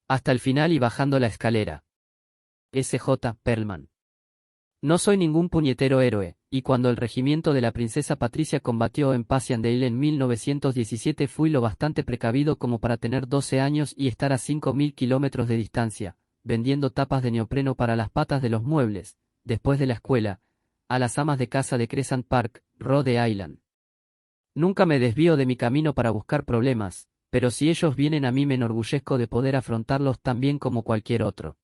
Hasta el final y bajando la escalera. S.J. Perlman. No soy ningún puñetero héroe, y cuando el regimiento de la princesa Patricia combatió en Passchendaele en 1917 fui lo bastante precavido como para tener 12 años y estar a 5.000 kilómetros de distancia, vendiendo tapas de neopreno para las patas de los muebles, después de la escuela, a las amas de casa de Crescent Park, Rhode Island. Nunca me desvío de mi camino para buscar problemas, pero si ellos vienen a mí me enorgullezco de poder afrontarlos tan bien como cualquier otro.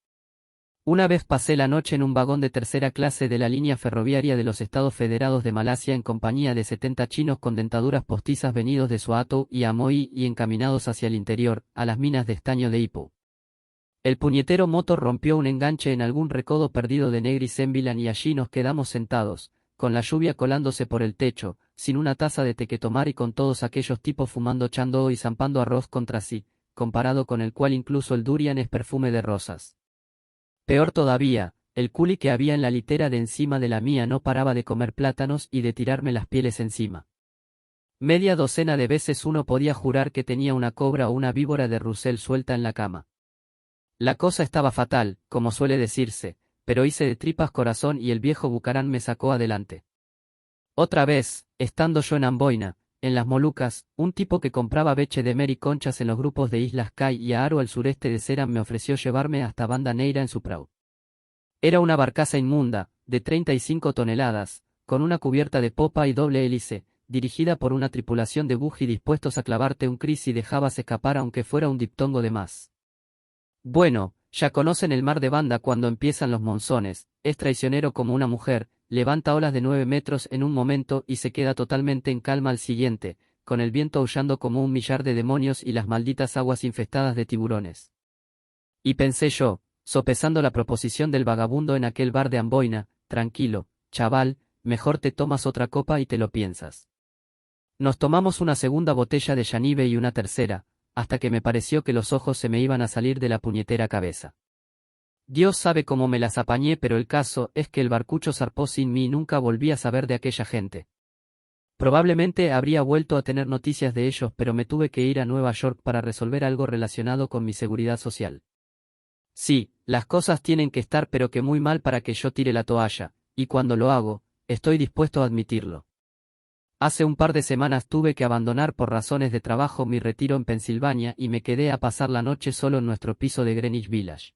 Una vez pasé la noche en un vagón de tercera clase de la línea ferroviaria de los Estados Federados de Malasia en compañía de 70 chinos con dentaduras postizas venidos de Soato y Amoy y encaminados hacia el interior, a las minas de estaño de Ipoh. El puñetero motor rompió un enganche en algún recodo perdido de Negri-Sembilan y allí nos quedamos sentados, con la lluvia colándose por el techo, sin una taza de té que tomar y con todos aquellos tipos fumando chandó y zampando arroz contra sí, comparado con el cual incluso el durian es perfume de rosas. Peor todavía, el culi que había en la litera de encima de la mía no paraba de comer plátanos y de tirarme las pieles encima. Media docena de veces uno podía jurar que tenía una cobra o una víbora de Russell suelta en la cama. La cosa estaba fatal, como suele decirse, pero hice de tripas corazón y el viejo Bucarán me sacó adelante. Otra vez, estando yo en Amboina, en las Molucas, un tipo que compraba beche de mer y conchas en los grupos de Islas Kai y Aro al sureste de Ceram me ofreció llevarme hasta Banda Neira en su prau. Era una barcaza inmunda, de 35 toneladas, con una cubierta de popa y doble hélice, dirigida por una tripulación de buji dispuestos a clavarte un cris si dejabas escapar aunque fuera un diptongo de más. Bueno, ya conocen el mar de Banda cuando empiezan los monzones, es traicionero como una mujer, levanta olas de 9 metros en un momento y se queda totalmente en calma al siguiente, con el viento aullando como un millar de demonios y las malditas aguas infestadas de tiburones. Y pensé yo, sopesando la proposición del vagabundo en aquel bar de Amboina, tranquilo, chaval, mejor te tomas otra copa y te lo piensas. Nos tomamos una segunda botella de Yanibe y una tercera, hasta que me pareció que los ojos se me iban a salir de la puñetera cabeza. Dios sabe cómo me las apañé, pero el caso es que el barcucho zarpó sin mí y nunca volví a saber de aquella gente. Probablemente habría vuelto a tener noticias de ellos, pero me tuve que ir a Nueva York para resolver algo relacionado con mi seguridad social. Sí, las cosas tienen que estar pero que muy mal para que yo tire la toalla, y cuando lo hago, estoy dispuesto a admitirlo. Hace un par de semanas tuve que abandonar por razones de trabajo mi retiro en Pensilvania y me quedé a pasar la noche solo en nuestro piso de Greenwich Village.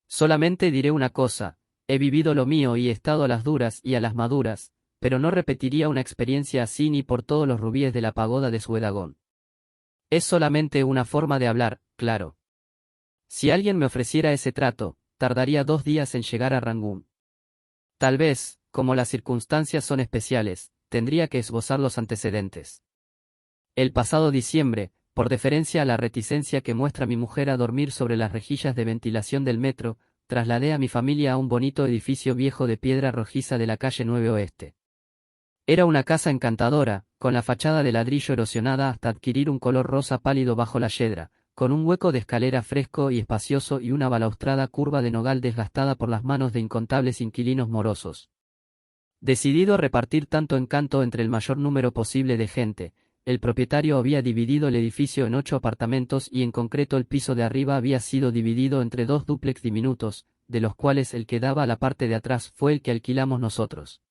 Solamente diré una cosa, he vivido lo mío y he estado a las duras y a las maduras, pero no repetiría una experiencia así ni por todos los rubíes de la pagoda de Suedagón. Es solamente una forma de hablar, claro. Si alguien me ofreciera ese trato, tardaría 2 días en llegar a Rangún. Tal vez, como las circunstancias son especiales, tendría que esbozar los antecedentes. El pasado diciembre, por deferencia a la reticencia que muestra mi mujer a dormir sobre las rejillas de ventilación del metro, trasladé a mi familia a un bonito edificio viejo de piedra rojiza de la calle 9 Oeste. Era una casa encantadora, con la fachada de ladrillo erosionada hasta adquirir un color rosa pálido bajo la yedra, con un hueco de escalera fresco y espacioso y una balaustrada curva de nogal desgastada por las manos de incontables inquilinos morosos. Decidido a repartir tanto encanto entre el mayor número posible de gente, el propietario había dividido el edificio en 8 apartamentos y en concreto el piso de arriba había sido dividido entre 2 dúplex diminutos, de los cuales el que daba a la parte de atrás fue el que alquilamos nosotros.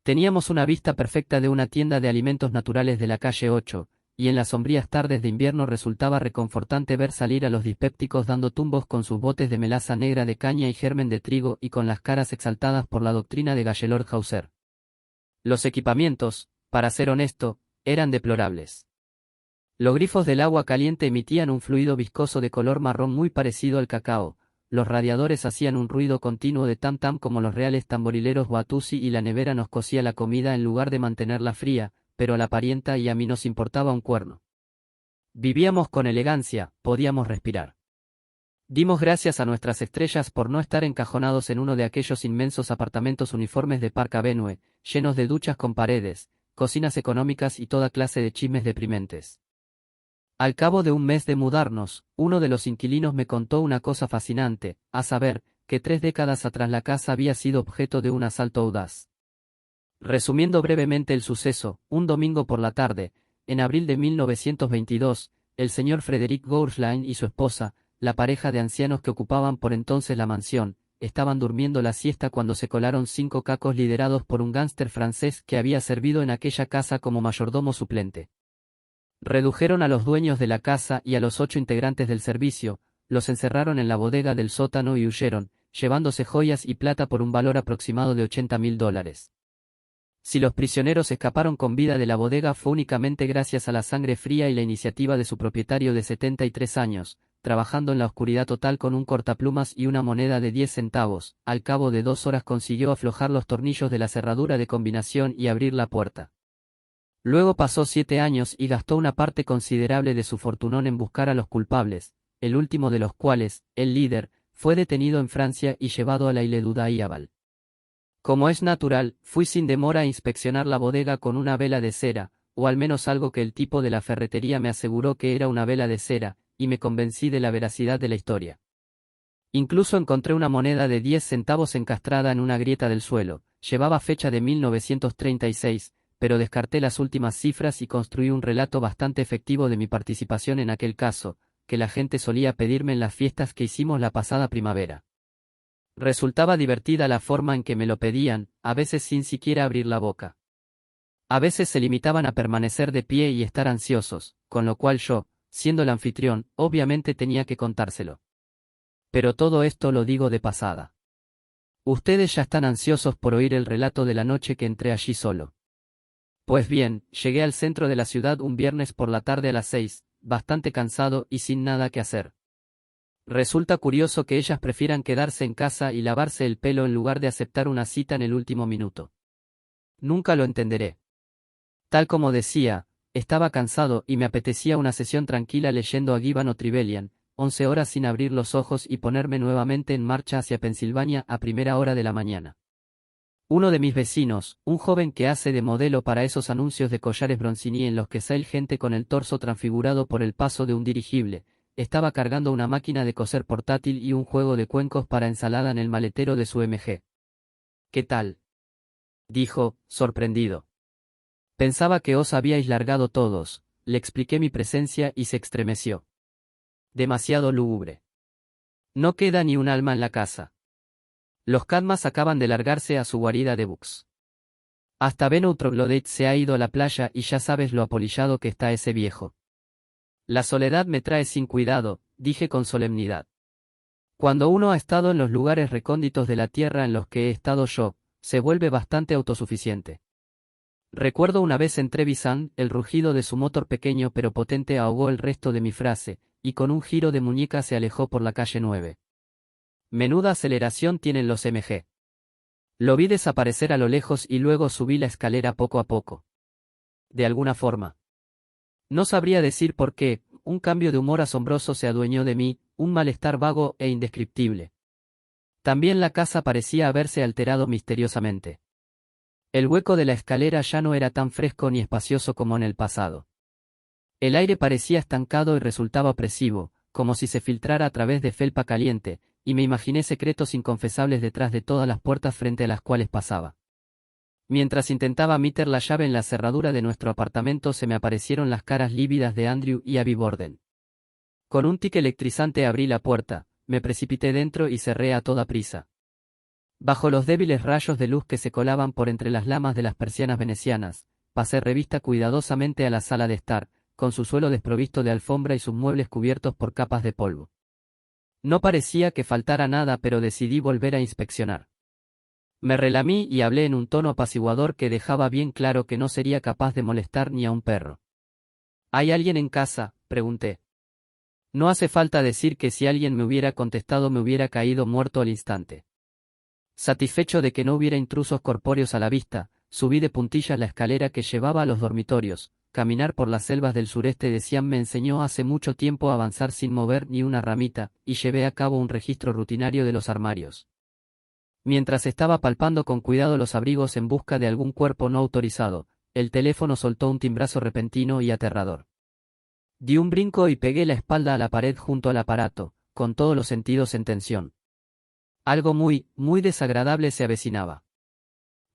Teníamos una vista perfecta de una tienda de alimentos naturales de la calle 8, y en las sombrías tardes de invierno resultaba reconfortante ver salir a los dispépticos dando tumbos con sus botes de melaza negra de caña y germen de trigo y con las caras exaltadas por la doctrina de Gayelord Hauser. Los equipamientos, para ser honesto, eran deplorables. Los grifos del agua caliente emitían un fluido viscoso de color marrón muy parecido al cacao, los radiadores hacían un ruido continuo de tam-tam como los reales tamborileros Watusi y la nevera nos cocía la comida en lugar de mantenerla fría, pero a la parienta y a mí nos importaba un cuerno. Vivíamos con elegancia, podíamos respirar. Dimos gracias a nuestras estrellas por no estar encajonados en uno de aquellos inmensos apartamentos uniformes de Park Avenue, llenos de duchas con paredes, cocinas económicas y toda clase de chismes deprimentes. Al cabo de un mes de mudarnos, uno de los inquilinos me contó una cosa fascinante, a saber, que 3 décadas atrás la casa había sido objeto de un asalto audaz. Resumiendo brevemente el suceso, un domingo por la tarde, en abril de 1922, el señor Frederick Goursline y su esposa, la pareja de ancianos que ocupaban por entonces la mansión, estaban durmiendo la siesta cuando se colaron 5 cacos liderados por un gánster francés que había servido en aquella casa como mayordomo suplente. Redujeron a los dueños de la casa y a los 8 integrantes del servicio, los encerraron en la bodega del sótano y huyeron, llevándose joyas y plata por un valor aproximado de $80.000. Si los prisioneros escaparon con vida de la bodega fue únicamente gracias a la sangre fría y la iniciativa de su propietario de 73 años, trabajando en la oscuridad total con un cortaplumas y una moneda de 10 centavos. Al cabo de 2 horas consiguió aflojar los tornillos de la cerradura de combinación y abrir la puerta. Luego pasó 7 años y gastó una parte considerable de su fortunón en buscar a los culpables, el último de los cuales, el líder, fue detenido en Francia y llevado a la Île d'Aval. Como es natural, fui sin demora a inspeccionar la bodega con una vela de cera, o al menos algo que el tipo de la ferretería me aseguró que era una vela de cera, y me convencí de la veracidad de la historia. Incluso encontré una moneda de 10 centavos encastrada en una grieta del suelo, llevaba fecha de 1936, pero descarté las últimas cifras y construí un relato bastante efectivo de mi participación en aquel caso, que la gente solía pedirme en las fiestas que hicimos la pasada primavera. Resultaba divertida la forma en que me lo pedían, a veces sin siquiera abrir la boca. A veces se limitaban a permanecer de pie y estar ansiosos, con lo cual yo, siendo el anfitrión, obviamente tenía que contárselo. Pero todo esto lo digo de pasada. Ustedes ya están ansiosos por oír el relato de la noche que entré allí solo. Pues bien, llegué al centro de la ciudad un viernes por la tarde a las 6, bastante cansado y sin nada que hacer. Resulta curioso que ellas prefieran quedarse en casa y lavarse el pelo en lugar de aceptar una cita en el último minuto. Nunca lo entenderé. Tal como decía, estaba cansado y me apetecía una sesión tranquila leyendo a Gibbon o Trevelyan, 11 horas sin abrir los ojos y ponerme nuevamente en marcha hacia Pensilvania a primera hora de la mañana. Uno de mis vecinos, un joven que hace de modelo para esos anuncios de collares Bronzini en los que sale gente con el torso transfigurado por el paso de un dirigible, estaba cargando una máquina de coser portátil y un juego de cuencos para ensalada en el maletero de su MG. ¿Qué tal?, dijo, sorprendido. Pensaba que os habíais largado todos. Le expliqué mi presencia y se estremeció. Demasiado lúgubre. No queda ni un alma en la casa. Los Cadmas acaban de largarse a su guarida de Bucks. Hasta Beno Troglodyte se ha ido a la playa y ya sabes lo apolillado que está ese viejo. La soledad me trae sin cuidado, dije con solemnidad. Cuando uno ha estado en los lugares recónditos de la tierra en los que he estado yo, se vuelve bastante autosuficiente. Recuerdo una vez en Trevisan, el rugido de su motor pequeño pero potente ahogó el resto de mi frase, y con un giro de muñeca se alejó por la calle 9. Menuda aceleración tienen los MG. Lo vi desaparecer a lo lejos y luego subí la escalera poco a poco. De alguna forma. No sabría decir por qué, un cambio de humor asombroso se adueñó de mí, un malestar vago e indescriptible. También la casa parecía haberse alterado misteriosamente. El hueco de la escalera ya no era tan fresco ni espacioso como en el pasado. El aire parecía estancado y resultaba opresivo, como si se filtrara a través de felpa caliente, y me imaginé secretos inconfesables detrás de todas las puertas frente a las cuales pasaba. Mientras intentaba meter la llave en la cerradura de nuestro apartamento se me aparecieron las caras lívidas de Andrew y Abby Borden. Con un tic electrizante abrí la puerta, me precipité dentro y cerré a toda prisa. Bajo los débiles rayos de luz que se colaban por entre las lamas de las persianas venecianas, pasé revista cuidadosamente a la sala de estar, con su suelo desprovisto de alfombra y sus muebles cubiertos por capas de polvo. No parecía que faltara nada, pero decidí volver a inspeccionar. Me relamí y hablé en un tono apaciguador que dejaba bien claro que no sería capaz de molestar ni a un perro. ¿Hay alguien en casa?, pregunté. No hace falta decir que si alguien me hubiera contestado me hubiera caído muerto al instante. Satisfecho de que no hubiera intrusos corpóreos a la vista, subí de puntillas la escalera que llevaba a los dormitorios. Caminar por las selvas del sureste de Siam me enseñó hace mucho tiempo a avanzar sin mover ni una ramita, y llevé a cabo un registro rutinario de los armarios. Mientras estaba palpando con cuidado los abrigos en busca de algún cuerpo no autorizado, el teléfono soltó un timbrazo repentino y aterrador. Di un brinco y pegué la espalda a la pared junto al aparato, con todos los sentidos en tensión. Algo muy desagradable se avecinaba.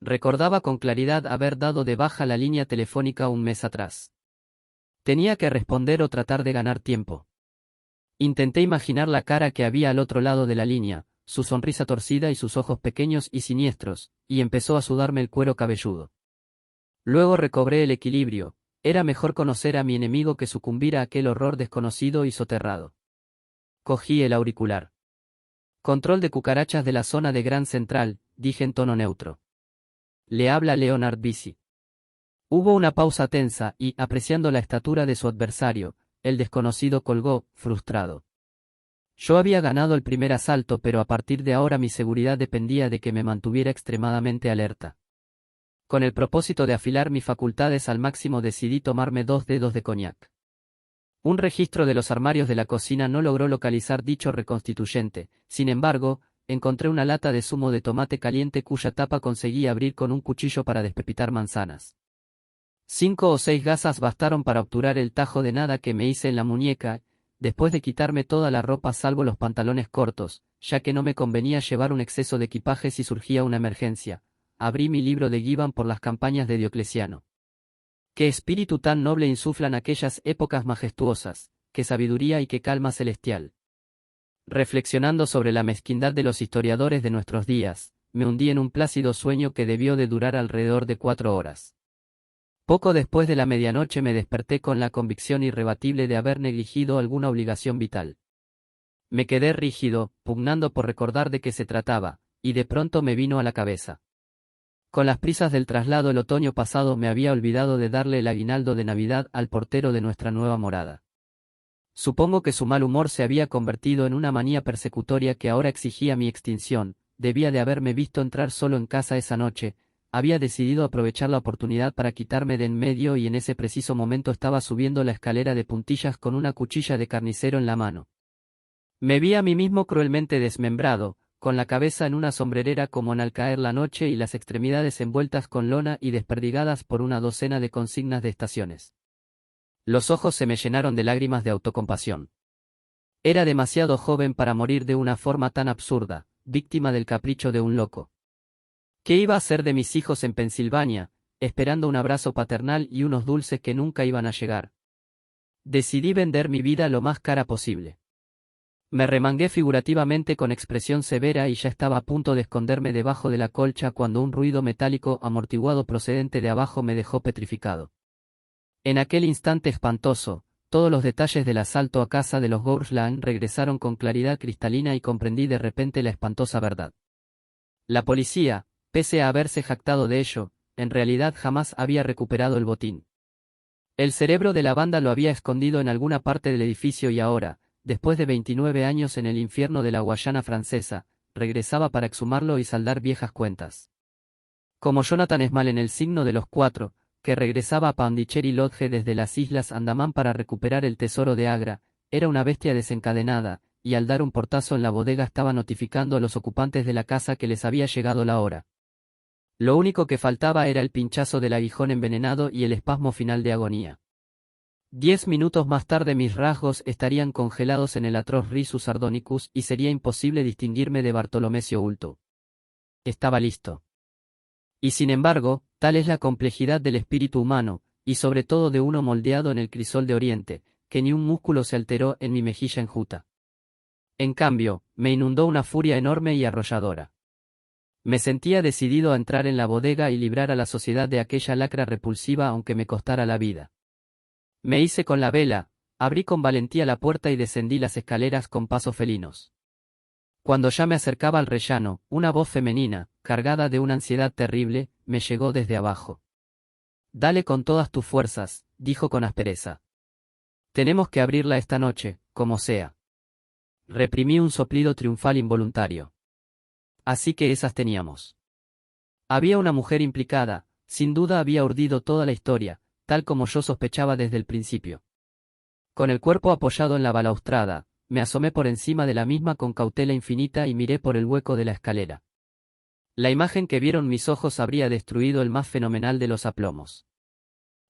Recordaba con claridad haber dado de baja la línea telefónica un mes atrás. Tenía que responder o tratar de ganar tiempo. Intenté imaginar la cara que había al otro lado de la línea, su sonrisa torcida y sus ojos pequeños y siniestros, y empezó a sudarme el cuero cabelludo. Luego recobré el equilibrio. Era mejor conocer a mi enemigo que sucumbir a aquel horror desconocido y soterrado. Cogí el auricular. Control de cucarachas de la zona de Grand Central, dije en tono neutro. Le habla Leonard Bisi. Hubo una pausa tensa y, apreciando la estatura de su adversario, el desconocido colgó, frustrado. Yo había ganado el primer asalto, pero a partir de ahora mi seguridad dependía de que me mantuviera extremadamente alerta. Con el propósito de afilar mis facultades al máximo decidí tomarme 2 dedos de coñac. Un registro de los armarios de la cocina no logró localizar dicho reconstituyente, sin embargo, encontré una lata de zumo de tomate caliente cuya tapa conseguí abrir con un cuchillo para despepitar manzanas. 5 o 6 gasas bastaron para obturar el tajo de nada que me hice en la muñeca, después de quitarme toda la ropa salvo los pantalones cortos, ya que no me convenía llevar un exceso de equipaje si surgía una emergencia. Abrí mi libro de Gibbon por las campañas de Diocleciano. Qué espíritu tan noble insuflan aquellas épocas majestuosas, qué sabiduría y qué calma celestial. Reflexionando sobre la mezquindad de los historiadores de nuestros días, me hundí en un plácido sueño que debió de durar alrededor de 4 horas. Poco después de la medianoche me desperté con la convicción irrebatible de haber negligido alguna obligación vital. Me quedé rígido, pugnando por recordar de qué se trataba, y de pronto me vino a la cabeza. Con las prisas del traslado el otoño pasado me había olvidado de darle el aguinaldo de Navidad al portero de nuestra nueva morada. Supongo que su mal humor se había convertido en una manía persecutoria que ahora exigía mi extinción. Debía de haberme visto entrar solo en casa esa noche. Había decidido aprovechar la oportunidad para quitarme de en medio y en ese preciso momento estaba subiendo la escalera de puntillas con una cuchilla de carnicero en la mano. Me vi a mí mismo cruelmente desmembrado, con la cabeza en una sombrerera como al caer la noche y las extremidades envueltas con lona y desperdigadas por una docena de consignas de estaciones. Los ojos se me llenaron de lágrimas de autocompasión. Era demasiado joven para morir de una forma tan absurda, víctima del capricho de un loco. ¿Qué iba a hacer de mis hijos en Pensilvania, esperando un abrazo paternal y unos dulces que nunca iban a llegar? Decidí vender mi vida lo más cara posible. Me remangué figurativamente con expresión severa y ya estaba a punto de esconderme debajo de la colcha cuando un ruido metálico amortiguado procedente de abajo me dejó petrificado. En aquel instante espantoso, todos los detalles del asalto a casa de los Goursland regresaron con claridad cristalina y comprendí de repente la espantosa verdad. La policía, pese a haberse jactado de ello, en realidad jamás había recuperado el botín. El cerebro de la banda lo había escondido en alguna parte del edificio y ahora, después de 29 años en el infierno de la Guayana francesa, regresaba para exhumarlo y saldar viejas cuentas. Como Jonathan Small en El signo de los 4, que regresaba a Pondicherry Lodge desde las Islas Andamán para recuperar el tesoro de Agra, era una bestia desencadenada, y al dar un portazo en la bodega estaba notificando a los ocupantes de la casa que les había llegado la hora. Lo único que faltaba era el pinchazo del aguijón envenenado y el espasmo final de agonía. 10 minutos más tarde mis rasgos estarían congelados en el atroz risus sardonicus y sería imposible distinguirme de Bartolomeo Ulto. Estaba listo. Y sin embargo, tal es la complejidad del espíritu humano, y sobre todo de uno moldeado en el crisol de Oriente, que ni un músculo se alteró en mi mejilla enjuta. En cambio, me inundó una furia enorme y arrolladora. Me sentía decidido a entrar en la bodega y librar a la sociedad de aquella lacra repulsiva aunque me costara la vida. Me hice con la vela, abrí con valentía la puerta y descendí las escaleras con pasos felinos. Cuando ya me acercaba al rellano, una voz femenina, cargada de una ansiedad terrible, me llegó desde abajo. «Dale con todas tus fuerzas», dijo con aspereza. «Tenemos que abrirla esta noche, como sea». Reprimí un soplido triunfal involuntario. Así que esas teníamos. Había una mujer implicada, sin duda había urdido toda la historia, tal como yo sospechaba desde el principio. Con el cuerpo apoyado en la balaustrada, me asomé por encima de la misma con cautela infinita y miré por el hueco de la escalera. La imagen que vieron mis ojos habría destruido el más fenomenal de los aplomos.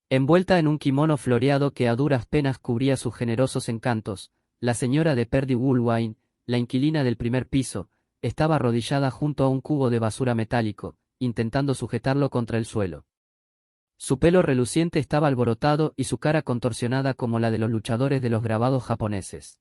Envuelta en un kimono floreado que a duras penas cubría sus generosos encantos, la señora de Perdy Woolwine, la inquilina del primer piso, estaba arrodillada junto a un cubo de basura metálico, intentando sujetarlo contra el suelo. Su pelo reluciente estaba alborotado y su cara contorsionada como la de los luchadores de los grabados japoneses.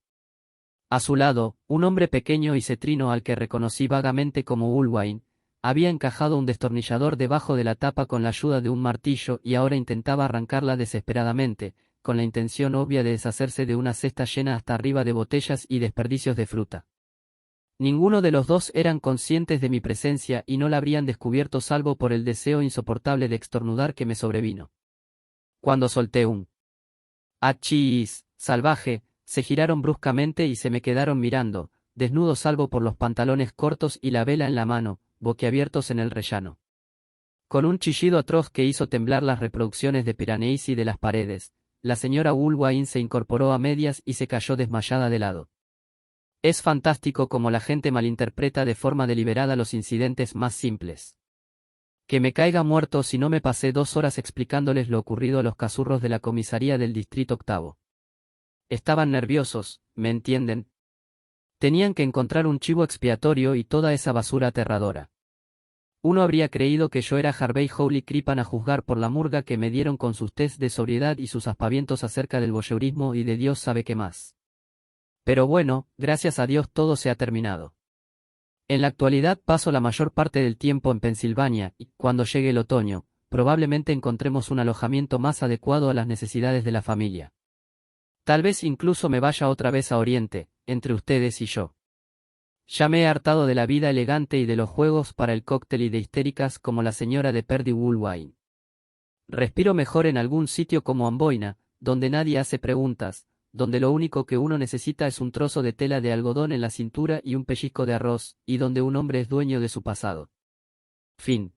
A su lado, un hombre pequeño y cetrino al que reconocí vagamente como Ulwain, había encajado un destornillador debajo de la tapa con la ayuda de un martillo y ahora intentaba arrancarla desesperadamente, con la intención obvia de deshacerse de una cesta llena hasta arriba de botellas y desperdicios de fruta. Ninguno de los dos eran conscientes de mi presencia y no la habrían descubierto salvo por el deseo insoportable de extornudar que me sobrevino. Cuando solté un achís salvaje, se giraron bruscamente y se me quedaron mirando, desnudo salvo por los pantalones cortos y la vela en la mano, boquiabiertos en el rellano. Con un chillido atroz que hizo temblar las reproducciones de Piranesi de las paredes, la señora Ulwain se incorporó a medias y se cayó desmayada de lado. Es fantástico cómo la gente malinterpreta de forma deliberada los incidentes más simples. Que me caiga muerto si no me pasé 2 horas explicándoles lo ocurrido a los cazurros de la comisaría del distrito octavo. Estaban nerviosos, ¿me entienden? Tenían que encontrar un chivo expiatorio y toda esa basura aterradora. Uno habría creído que yo era Harvey Howley Cripan a juzgar por la murga que me dieron con sus test de sobriedad y sus aspavientos acerca del voyeurismo y de Dios sabe qué más. Pero bueno, gracias a Dios todo se ha terminado. En la actualidad paso la mayor parte del tiempo en Pensilvania y, cuando llegue el otoño, probablemente encontremos un alojamiento más adecuado a las necesidades de la familia. Tal vez incluso me vaya otra vez a Oriente, entre ustedes y yo. Ya me he hartado de la vida elegante y de los juegos para el cóctel y de histéricas como la señora de Perdy Woolwine. Respiro mejor en algún sitio como Amboina, donde nadie hace preguntas, donde lo único que uno necesita es un trozo de tela de algodón en la cintura y un pellizco de arroz, y donde un hombre es dueño de su pasado. Fin.